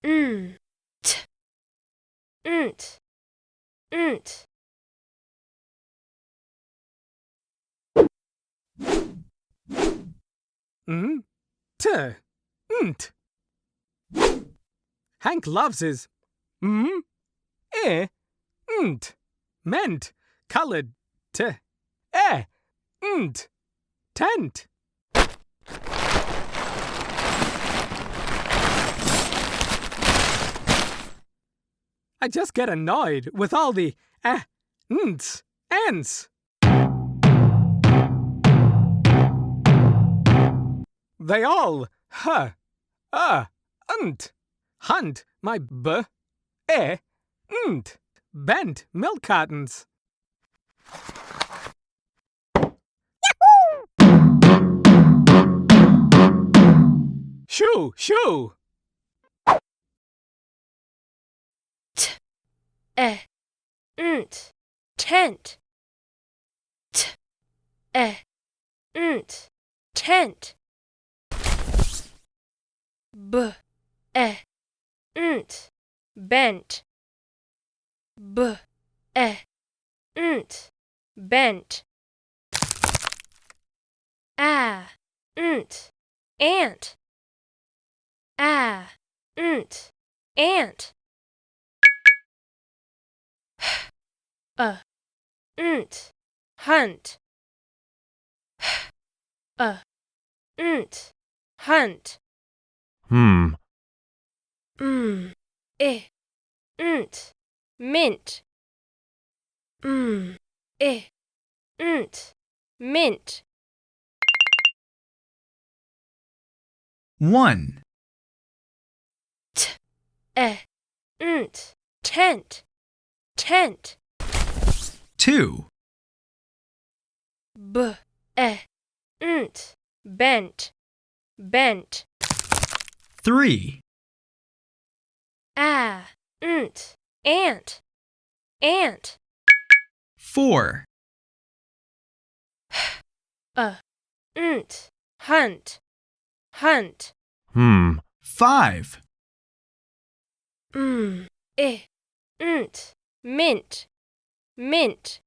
t, nt, nt. T, nt. Hank loves his nt, meant, colored, t, nt, tent. I just get annoyed with all the nts, ants. They all nt, hunt my nt, bent milk cartons. Shoo, shoo. Nt, tent, nt, tent. Nt, bent, nt, bent. Nt, ant, nt, ant. Nt, hunt, nt, hunt. Nt, mint, nt, mint. 1, Nt, tent, tent. 2, nt, bent, bent. 3, Nt, ant, ant. 4, Nt, hunt, hunt. 5, Nt, mint, mint.